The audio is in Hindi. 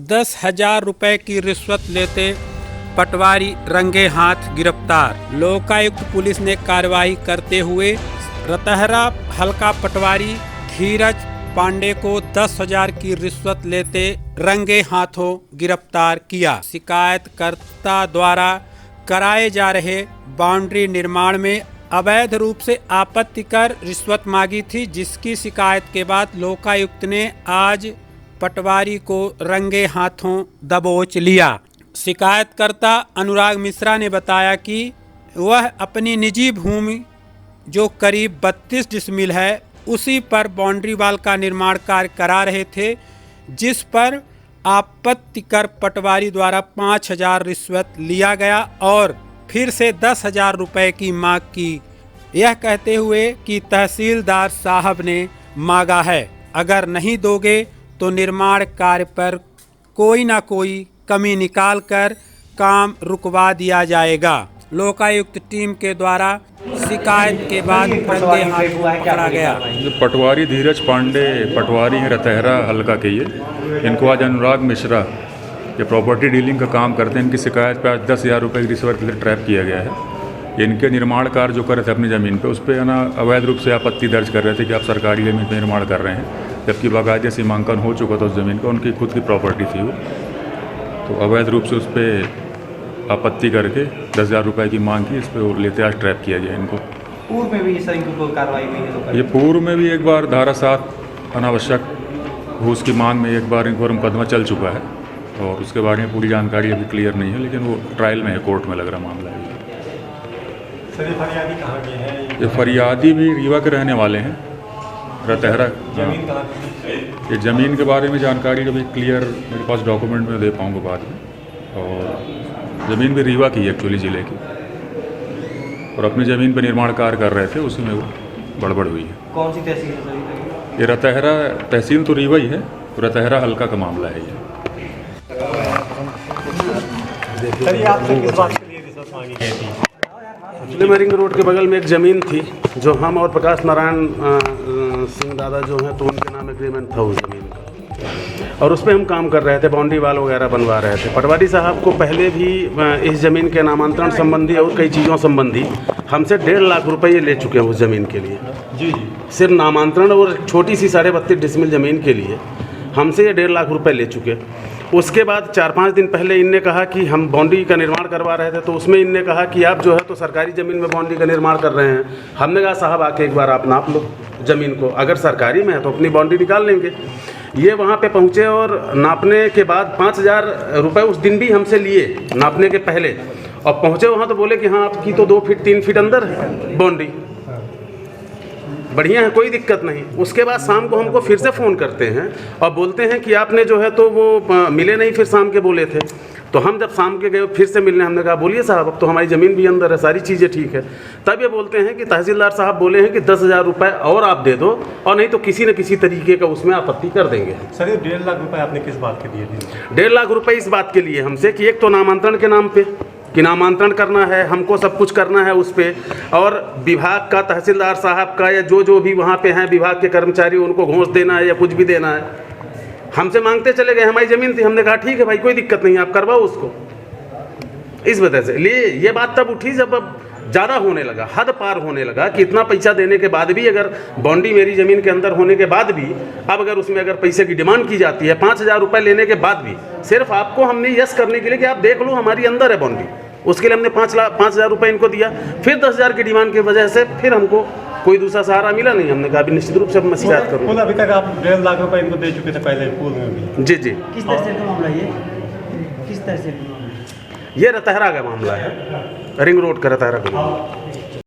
10,000 रुपए की रिश्वत लेते पटवारी रंगे हाथ गिरफ्तार। लोकायुक्त पुलिस ने कार्रवाई करते हुए रतहरा हल्का पटवारी धीरज पांडे को 10,000 की रिश्वत लेते रंगे हाथों गिरफ्तार किया। शिकायतकर्ता द्वारा कराए जा रहे बाउंड्री निर्माण में अवैध रूप से आपत्तिकर रिश्वत मांगी थी, जिसकी शिकायत के बाद लोकायुक्त ने आज पटवारी को रंगे हाथों दबोच लिया। शिकायतकर्ता अनुराग मिश्रा ने बताया कि वह अपनी निजी भूमि जो करीब 32 डिसमिल है उसी पर बाउंड्री वाल का निर्माण कार्य करा रहे थे, जिस पर आपत्तिकर पटवारी द्वारा 5,000 रिश्वत लिया गया और फिर से 10,000 रुपए की मांग की, यह कहते हुए कि तहसीलदार साहब ने मांगा है, अगर नहीं दोगे तो निर्माण कार्य पर कोई ना कोई कमी निकाल कर काम रुकवा दिया जाएगा। लोकायुक्त टीम के द्वारा शिकायत के बाद रंगे हाथों पकड़ा गया। पटवारी धीरज पांडे पटवारी हैं रतहरा हल्का के ये, इनको आज अनुराग मिश्रा ये प्रॉपर्टी डीलिंग का काम करते हैं, इनकी शिकायत पे आज 10,000 रुपये की रिश्वत के लिए ट्रैप किया गया है। इनके निर्माण कार्य जो कर रहे थे अपनी ज़मीन पे, उस पर ना अवैध रूप से आपत्ति दर्ज कर रहे थे कि आप सरकारी ज़मीन पर निर्माण कर रहे हैं, जबकि बाकायदा सीमांकन हो चुका था उस ज़मीन का, उनकी खुद की प्रॉपर्टी थी वो। तो अवैध रूप से उस पर आपत्ति करके 10,000 रुपये की मांग की, इस पर लेते आज ट्रैप किया गया इनको। पूर्व में भी इस तरह की कार्रवाई हुई है? ये पूर्व में भी एक बार धारा 7 अनावश्यक घूस की मांग में एक बार इन पर मुकदमा चल चुका है, और उसके बारे में पूरी जानकारी अभी क्लियर नहीं है, लेकिन वो ट्रायल में है, कोर्ट में लग रहा मामला है। सर ये फरियादी कहाँ के हैं? ये फरियादी भी रीवा के रहने वाले हैं, रतहरा। जमीन कहाँ की? ये ज़मीन के बारे में जानकारी अभी क्लियर मेरे पास डॉक्यूमेंट में दे पाऊँगा बाद में। और ज़मीन भी रीवा की है एक्चुअली, ज़िले की, और अपनी ज़मीन पर निर्माण कार्य कर रहे थे, उसी में वो गड़बड़ हुई है। कौन सी तहसील है सर? ये रतहरा तहसील तो रीवा ही है, रतहरा हल्का का मामला है ये। सर ये आपसे किस बात के लिए रिश्वत मांगी गई थी? रिंग रोड के बगल में एक ज़मीन थी जो हम और प्रकाश नारायण सिंह दादा जो हैं, तो उनके नाम एग्रीमेंट था उस ज़मीन का, और उस पर हम काम कर रहे थे, बाउंड्री वाल वगैरह बनवा रहे थे। पटवारी साहब को पहले भी इस ज़मीन के नामांतरण संबंधी और कई चीज़ों संबंधी हमसे 1.5 लाख रुपये ले चुके हैं उस ज़मीन के लिए। जी। सिर्फ नामांतरण और छोटी सी 32.5 डिसमिल ज़मीन के लिए हमसे ये 1.5 लाख रुपए ले चुके। उसके बाद 4-5 दिन पहले इनने कहा कि हम बाउंड्री का निर्माण करवा रहे थे, तो उसमें इनने कहा कि आप जो है तो सरकारी ज़मीन में बाउंड्री का निर्माण कर रहे हैं। हमने कहा साहब आके एक बार आप नाप लो ज़मीन को, अगर सरकारी में है तो अपनी बाउंड्री निकाल लेंगे। ये वहाँ पे पहुँचे और नापने के बाद 5,000 रुपये उस दिन भी हमसे लिए नापने के पहले, और पहुँचे वहाँ तो बोले कि हाँ आपकी तो 2 फीट 3 फीट अंदर है बाउंड्री, बढ़िया है, कोई दिक्कत नहीं। उसके बाद शाम को हमको फिर से फ़ोन करते हैं और बोलते हैं कि आपने जो है तो वो मिले नहीं, फिर शाम के बोले थे। तो हम जब शाम के गए फिर से मिलने, हमने कहा बोलिए साहब अब तो हमारी ज़मीन भी अंदर है, सारी चीज़ें ठीक है। तब ये बोलते हैं कि तहसीलदार साहब बोले हैं कि 10,000 रुपये और आप दे दो, और नहीं तो किसी न किसी तरीके का उसमें आपत्ति कर देंगे। सर ये 1.5 लाख रुपये आपने किस बात के दिए थे? 1.5 लाख रुपये इस बात के लिए हमसे कि एक तो नामांतरण के नाम पे कि नामांतरण करना है, हमको सब कुछ करना है उस पर, और विभाग का तहसीलदार साहब का या जो भी वहाँ पे हैं विभाग के कर्मचारी, उनको घूस देना है या कुछ भी देना है। हमसे मांगते चले गए, हमारी ज़मीन थी, हमने कहा ठीक है भाई कोई दिक्कत नहीं, आप करवाओ उसको। इस वजह से लिए ये बात तब उठी जब अब ज़्यादा होने लगा, हद पार होने लगा कि इतना पैसा देने के बाद भी, अगर बाउंड्री मेरी ज़मीन के अंदर होने के बाद भी, अब अगर उसमें अगर पैसे की डिमांड की जाती है 5,000 रुपये लेने के बाद भी, सिर्फ आपको हमने यस करने के लिए कि आप देख लो हमारी अंदर है बाउंड्री, उसके लिए हमने 5,000 रुपये इनको दिया। फिर 10,000 की डिमांड की वजह से फिर हमको कोई दूसरा सहारा मिला नहीं। हमने कहा निश्चित रूप से मैं शिकायत करूँगा। अभी तक आप 1.5 लाख रुपये इनको दे चुके थे पहले पूर्व में भी? जी। किस तहसील का मामला ये? किस तहसील का मामला? ये रतहरा का मामला है, रिंग रोड का रतहरा का मामला।